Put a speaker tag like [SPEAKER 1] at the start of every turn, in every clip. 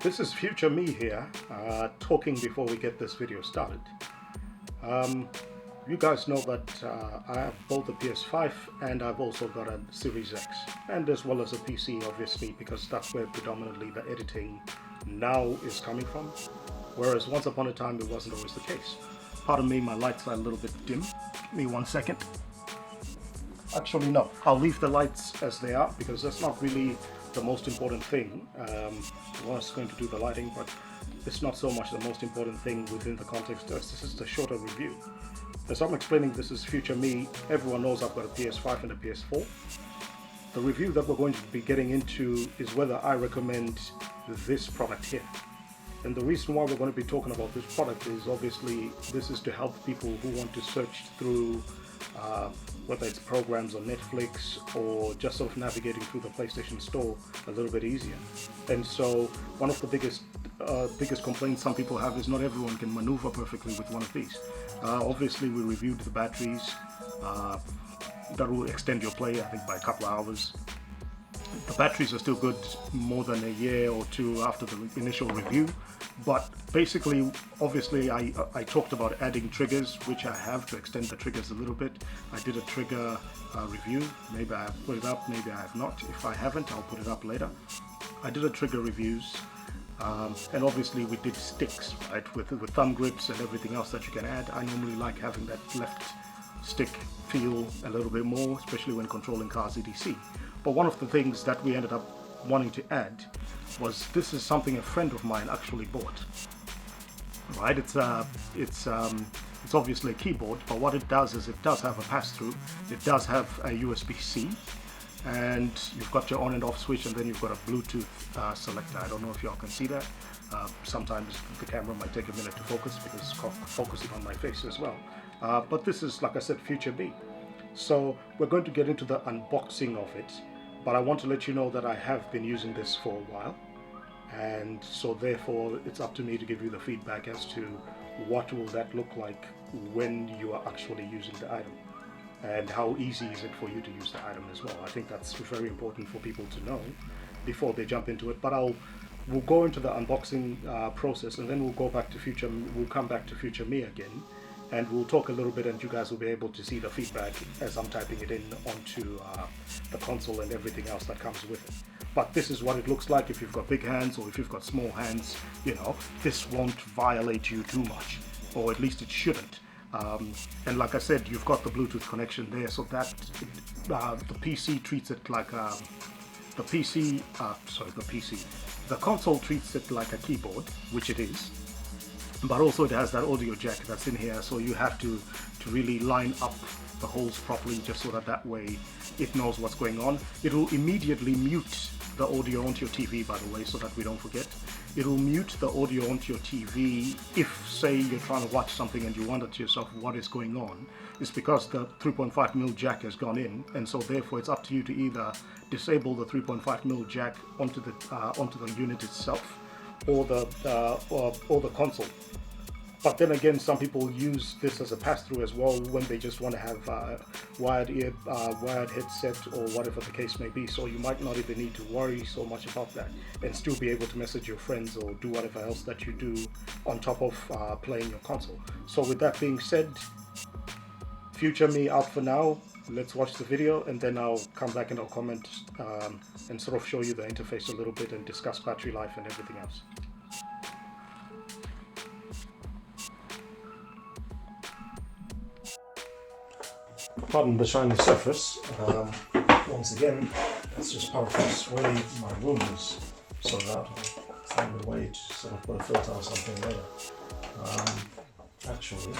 [SPEAKER 1] This is future me here, talking before we get this video started. You guys know that I have both a PS5 and I've also got a Series X, and as well as a PC, obviously, because that's where predominantly the editing now is coming from, whereas once upon a time it wasn't always the case. Pardon me, my lights are a little bit dim. Give me 1 second. Actually, no, I'll leave the lights as they are because that's not really the most important thing. I was going to do the lighting, but it's not so much the most important thing within the context. This is the shorter review. As I'm explaining, this is future me. Everyone knows I've got a PS5 and a PS4. The review that we're going to be getting into is whether I recommend this product here. And the reason why we're going to be talking about this product is obviously this is to help people who want to search through whether it's programs on Netflix or just sort of navigating through the PlayStation Store a little bit easier. And so one of the biggest complaints some people have is not everyone can maneuver perfectly with one of these. Obviously, we reviewed the batteries. That will extend your play, I think, by a couple of hours. The batteries are still good more than a year or two after the initial review, but basically, obviously, I talked about adding triggers, which I have to extend the triggers a little bit. I did a trigger review. Maybe I have put it up, maybe I have not. If I haven't, I'll put it up later. I did a trigger reviews, and obviously we did sticks, right, with thumb grips and everything else that you can add. I normally like having that left stick feel a little bit more, especially when controlling cars EDC. But one of the things that we ended up wanting to add was this is something a friend of mine actually bought. Right? It's obviously a keyboard, but what it does is it does have a pass-through. It does have a USB-C, and you've got your on and off switch, and then you've got a Bluetooth selector. I don't know if y'all can see that. Sometimes the camera might take a minute to focus because it's focusing on my face as well. But this is, like I said, future me. So we're going to get into the unboxing of it, but I want to let you know that I have been using this for a while, and so therefore it's up to me to give you the feedback as to what will that look like when you are actually using the item, and how easy is it for you to use the item as well. I think that's very important for people to know before they jump into it. But we'll go into the unboxing process, and then we'll come back to future me again, and we'll talk a little bit, and you guys will be able to see the feedback as I'm typing it in onto the console and everything else that comes with it. But this is what it looks like if you've got big hands, or if you've got small hands. You know, this won't violate you too much, or at least it shouldn't. And like I said, you've got the Bluetooth connection there, so that the PC treats it like the console treats it like a keyboard, which it is. But also it has that audio jack that's in here, so you have to really line up the holes properly, just so that way it knows what's going on. It will immediately mute the audio onto your TV, by the way, so that we don't forget. It will mute the audio onto your TV if, say, you're trying to watch something and you wonder to yourself what is going on. It's because the 3.5mm jack has gone in, and so therefore it's up to you to either disable the 3.5mm jack onto the unit itself, or the console. But then again, some people use this as a pass-through as well when they just want to have wired headset or whatever the case may be. So you might not even need to worry so much about that, and still be able to message your friends or do whatever else that you do on top of playing your console. So with that being said, future me out for now. Let's watch the video, and then I'll come back and I'll comment and sort of show you the interface a little bit and discuss battery life and everything else. Pardon the shiny surface. Once again, that's just part of this way my room is sorted out. I'll find a way to sort of put a filter or something later. Actually,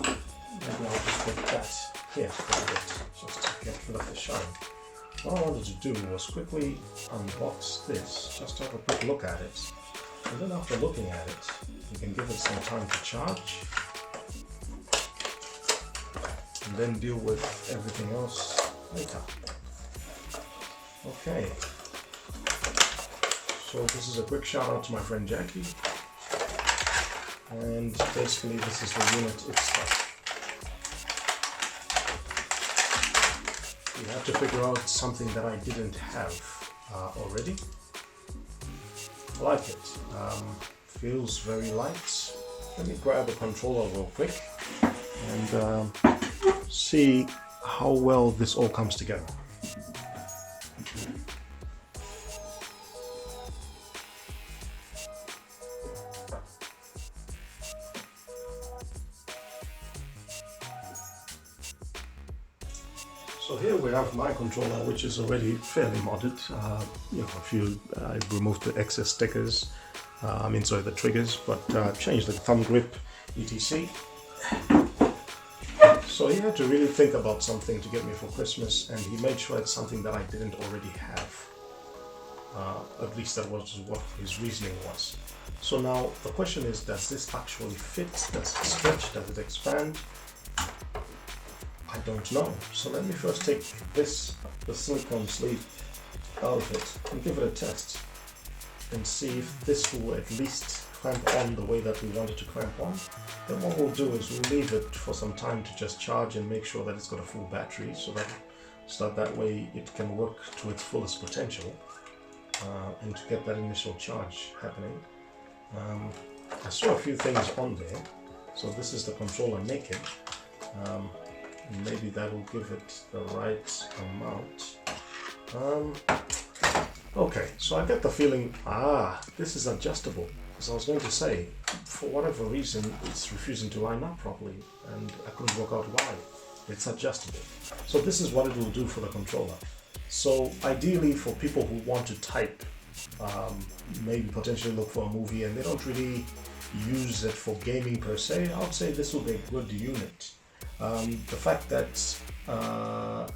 [SPEAKER 1] maybe I'll just put that here for a bit, just to get rid of the shine. What I wanted to do was quickly unbox this, just to have a quick look at it. And then after looking at it, you can give it some time to charge, and then deal with everything else later. Okay, so this is a quick shout out to my friend Jackie, and basically this is the unit itself. You have to figure out something that I didn't have already. I like it. Feels very light. Let me grab a controller real quick and see how well this all comes together. So here we have my controller, which is already fairly modded. I removed the excess stickers, the triggers, but changed the thumb grip, etc. So he had to really think about something to get me for Christmas, and he made sure it's something that I didn't already have. At least that was what his reasoning was. So now the question is, does this actually fit? Does it stretch? Does it expand? I don't know. So let me first take the silicone sleeve out of it and give it a test and see if this will at least clamp on the way that we want it to clamp on. Then what we'll do is we'll leave it for some time to just charge and make sure that it's got a full battery so that way it can work to its fullest potential and to get that initial charge happening. I saw a few things on there. So this is the controller naked. Maybe that will give it the right amount. Okay, so I get the feeling, this is adjustable. As I was going to say, for whatever reason, it's refusing to line up properly, and I couldn't work out why. It's adjustable. So this is what it will do for the controller. So ideally for people who want to type, maybe potentially look for a movie and they don't really use it for gaming per se, I would say this will be a good unit. The fact that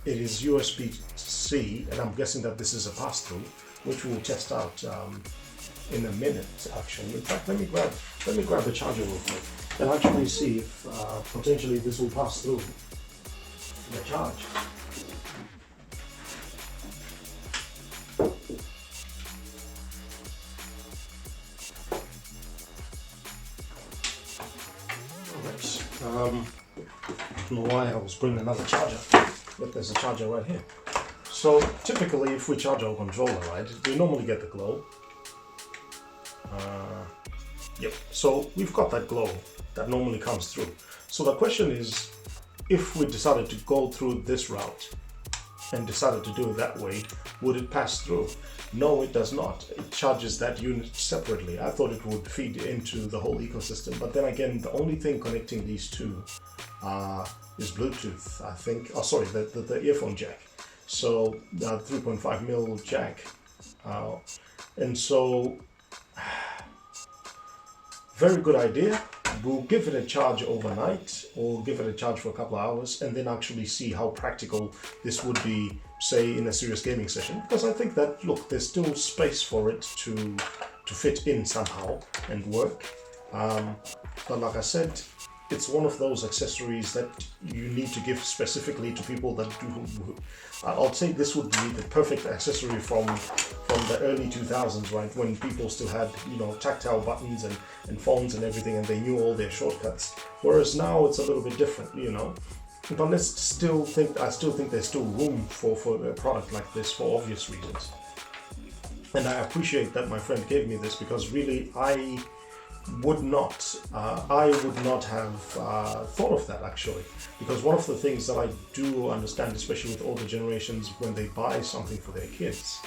[SPEAKER 1] it is USB-C, and I'm guessing that this is a pass-through, which we'll test out in a minute. Actually, in fact, let me grab the charger real quick and actually see if potentially this will pass through the charge. I don't know why I was bringing another charger, but there's a charger right here. So typically if we charge our controller, right, we normally get the glow. Yep, so we've got that glow that normally comes through. So the question is, if we decided to go through this route and decided to do it that way, would it pass through? No, it does not. It charges that unit separately. I thought it would feed into the whole ecosystem, but then again, the only thing connecting these two is Bluetooth, I think. Oh, sorry, the earphone jack. So 3.5mm jack, and so very good idea. We'll give it a charge overnight, or give it a charge for a couple of hours, and then actually see how practical this would be, say, in a serious gaming session. Because I think that, look, there's still space for it to fit in somehow and work. But like I said, it's one of those accessories that you need to give specifically to people that do. I'll say this would be the perfect accessory from the early 2000s, right, when people still had, tactile buttons and phones and everything, and they knew all their shortcuts. Whereas now it's a little bit different, But I still think there's still room for a product like this for obvious reasons. And I appreciate that my friend gave me this, because really I would not have thought of that, actually, because one of the things that I do understand, especially with older generations, when they buy something for their kids,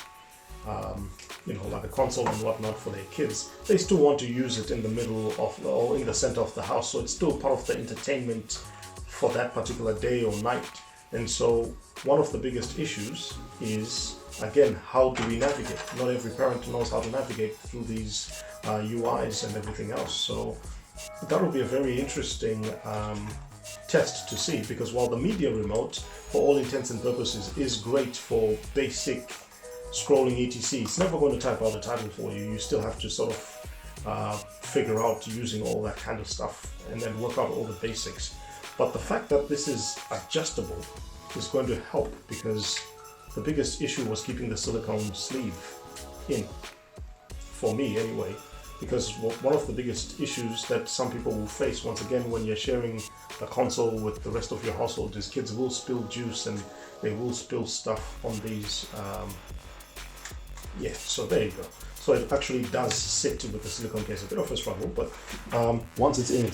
[SPEAKER 1] like a console and whatnot for their kids, they still want to use it in the middle of or in the center of the house, so it's still part of the entertainment for that particular day or night. And so one of the biggest issues is, again, how do we navigate? Not every parent knows how to navigate through these UIs and everything else. So that will be a very interesting test to see, because while the media remote, for all intents and purposes, is great for basic scrolling etc, it's never going to type out a title for you. You still have to sort of figure out using all that kind of stuff and then work out all the basics. But the fact that this is adjustable is going to help, because the biggest issue was keeping the silicone sleeve in, for me anyway, because one of the biggest issues that some people will face, once again, when you're sharing the console with the rest of your household, is kids will spill juice and they will spill stuff on these. So there you go. So it actually does sit with the silicone case. A bit of a struggle, but once it's in,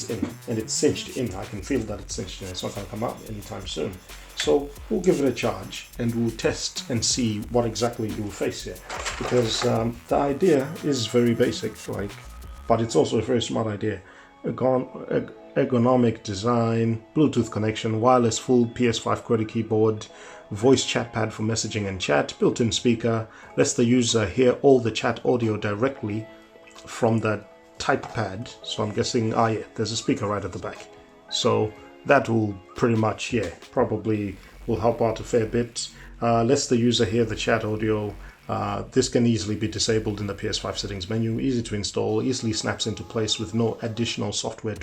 [SPEAKER 1] and it's cinched in. I can feel that it's cinched in. It's not going to come out anytime soon. So we'll give it a charge and we'll test and see what exactly we'll face here. Because the idea is very basic, but it's also a very smart idea. Ergonomic design, Bluetooth connection, wireless full PS5 QWERTY keyboard, voice chat pad for messaging and chat, built-in speaker, lets the user hear all the chat audio directly from the type pad. So I'm guessing, yeah, there's a speaker right at the back. So that will pretty much, probably will help out a fair bit. Lets the user hear the chat audio. This can easily be disabled in the PS5 settings menu, easy to install, easily snaps into place with no additional software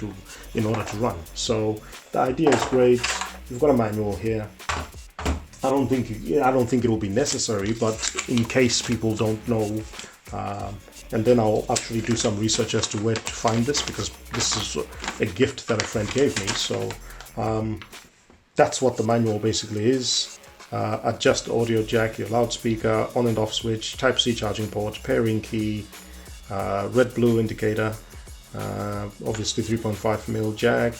[SPEAKER 1] in order to run. So the idea is great. You've got a manual here. I don't think it will be necessary, but in case people don't know, and then I'll actually do some research as to where to find this, because this is a gift that a friend gave me. So that's what the manual basically is. Adjust audio jack, your loudspeaker, on and off switch, Type-C charging port, pairing key, red-blue indicator, obviously 3.5mm jack.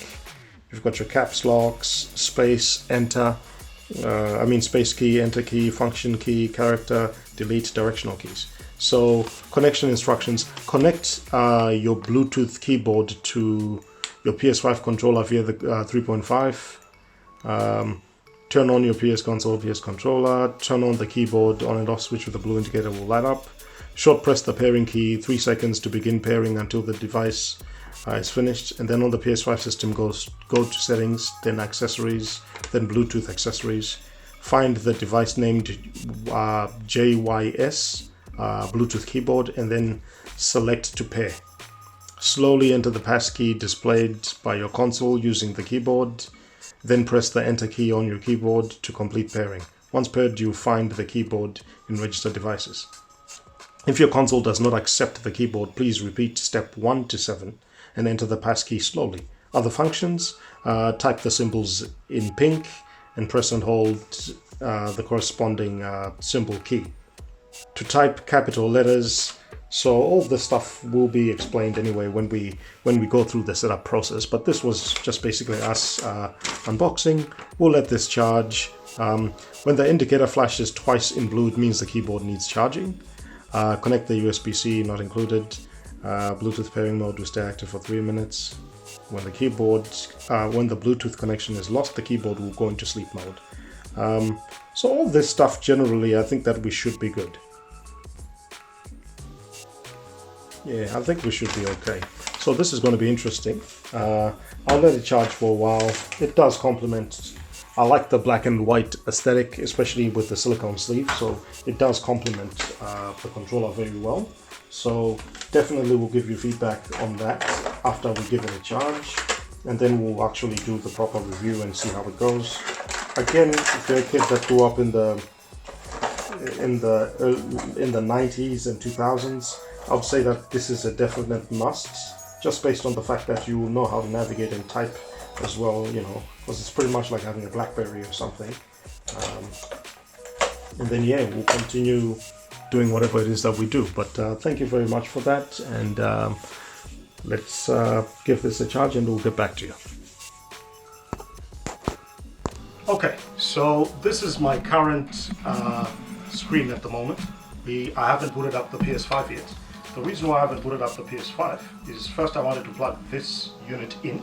[SPEAKER 1] You've got your caps locks, space, enter, space key, enter key, function key, character, delete, directional keys. So connection instructions: connect your Bluetooth keyboard to your PS5 controller via the 3.5. Turn on your PS console, PS controller, turn on the keyboard on and off switch with the blue indicator will light up. Short press the pairing key, 3 seconds to begin pairing until the device is finished. And then on the PS5 system, go to settings, then accessories, then Bluetooth accessories. Find the device named JYS, Bluetooth keyboard, and then select to pair. Slowly enter the passkey displayed by your console using the keyboard. Then press the enter key on your keyboard to complete pairing. Once paired, you find the keyboard in registered devices. If your console does not accept the keyboard, please repeat step 1 to 7 and enter the passkey slowly. Other functions: type the symbols in pink and press and hold the corresponding symbol key. To type capital letters. So all this stuff will be explained anyway when we go through the setup process, but this was just basically us unboxing. We'll let this charge. When the indicator flashes twice in blue, it means the keyboard needs charging. Connect the USB-C, not included. Bluetooth pairing mode will stay active for 3 minutes. When the Bluetooth connection is lost, the keyboard will go into sleep mode. So all this stuff, generally, I think that we should be good. Yeah, I think we should be okay. So this is going to be interesting. I'll let it charge for a while. It does complement. I like the black and white aesthetic, especially with the silicone sleeve. So it does complement the controller very well. So definitely we'll give you feedback on that after we give it a charge. And then we'll actually do the proper review and see how it goes. Again, if you're a kid that grew up in the 90s and 2000s, I would say that this is a definite must, just based on the fact that you will know how to navigate and type as well, because it's pretty much like having a BlackBerry or something. And then we'll continue doing whatever it is that we do. But thank you very much for that, and let's give this a charge and we'll get back to you. Okay, so this is my current screen at the moment. I haven't booted up the PS5 yet. The reason why I haven't booted up the PS5 is first I wanted to plug this unit in,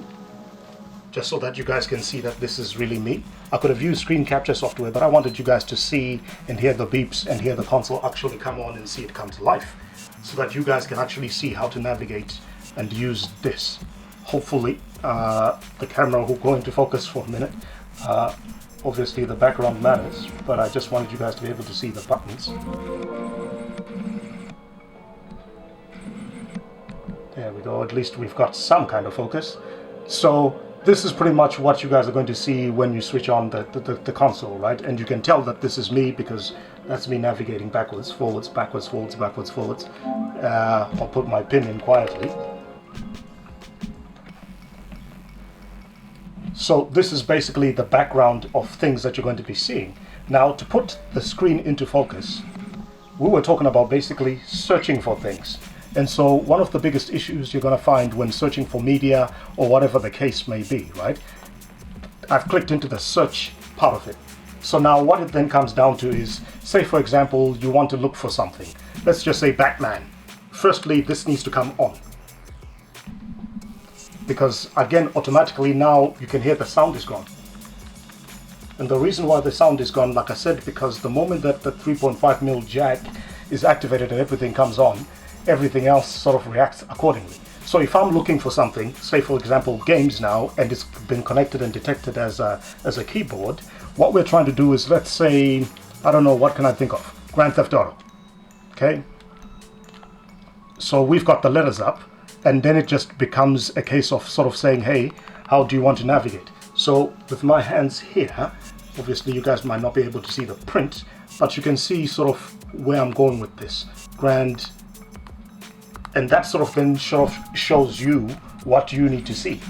[SPEAKER 1] just so that you guys can see that this is really me. I could have used screen capture software, but I wanted you guys to see and hear the beeps and hear the console actually come on and see it come to life, so that you guys can actually see how to navigate and use this. Hopefully, the camera will go into focus for a minute. Obviously the background matters, but I just wanted you guys to be able to see the buttons. There we go, at least we've got some kind of focus. So this is pretty much what you guys are going to see when you switch on the console, right? And you can tell that this is me because that's me navigating backwards, forwards, backwards, forwards, backwards, forwards. I'll put my pin in quietly. So this is basically the background of things that you're going to be seeing. Now, to put the screen into focus, we were talking about basically searching for things. And so one of the biggest issues you're going to find when searching for media or whatever the case may be, right? I've clicked into the search part of it. So now what it then comes down to is, say for example, you want to look for something. Let's just say Batman. Firstly, this needs to come on. Because again, automatically now you can hear the sound is gone. And the reason why the sound is gone, like I said, because the moment that the 3.5mm jack is activated and everything comes on, everything else sort of reacts accordingly. So if I'm looking for something, say for example games now, and it's been connected and detected as a keyboard, what we're trying to do is, let's say, I don't know, what can I think of? Grand Theft Auto. Okay? So we've got the letters up, and then it just becomes a case of sort of saying, hey, how do you want to navigate? So with my hands here, obviously you guys might not be able to see the print, but you can see sort of where I'm going with this. Grand, and that sort of then shows you what you need to see.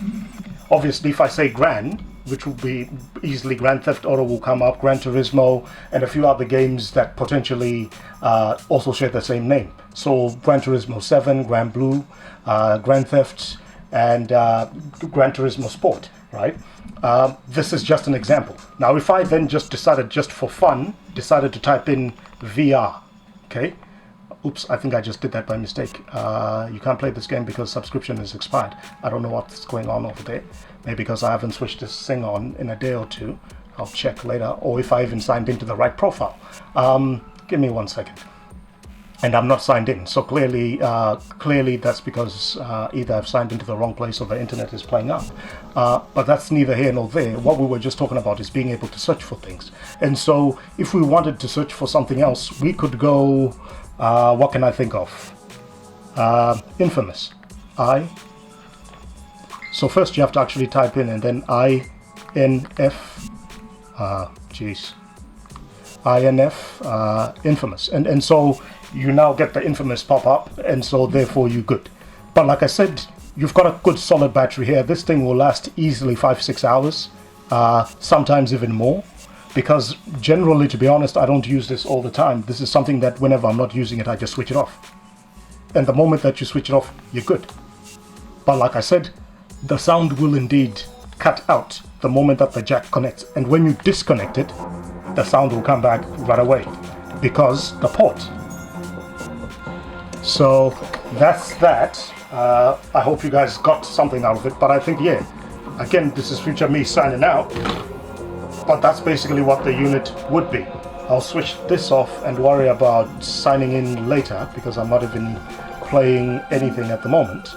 [SPEAKER 1] Obviously if I say Grand, which will be easily Grand Theft Auto will come up, Gran Turismo, and a few other games that potentially also share the same name. So Gran Turismo 7, Grand Blue, Grand Theft, and Gran Turismo Sport, right? This is just an example. Now if I then just decided, just for fun, decided to type in VR, okay? Oops, I think I just did that by mistake. You can't play this game because subscription is expired. I don't know what's going on over there. Maybe because I haven't switched this thing on in a day or two. I'll check later, or if I even signed into the right profile. Give me 1 second. And I'm not signed in, so clearly that's because either I've signed into the wrong place or the internet is playing up. But that's neither here nor there. What we were just talking about is being able to search for things. And so if we wanted to search for something else, we could go, what can I think of? Infamous. So first you have to actually type in, and then INF, INF, Infamous. And so you now get the Infamous pop up, and so therefore you're good. But like I said, you've got a good solid battery here. This thing will last easily 5-6 hours, sometimes even more, because generally, to be honest, I don't use this all the time. This is something that whenever I'm not using it, I just switch it off. And the moment that you switch it off, you're good. But like I said, the sound will indeed cut out the moment that the jack connects. And when you disconnect it, the sound will come back right away, because the port. So that's that. I hope you guys got something out of it, but I think, yeah, again, this is future me signing out, but that's basically what the unit would be. I'll switch this off and worry about signing in later, because I'm not even playing anything at the moment.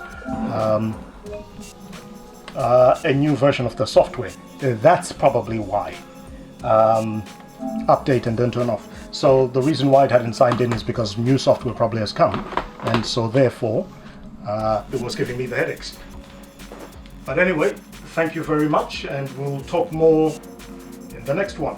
[SPEAKER 1] A new version of the software, that's probably why. Update and then turn off. So the reason why it hadn't signed in is because new software probably has come, and so therefore it was giving me the headaches. But anyway, thank you very much, and we'll talk more in the next one.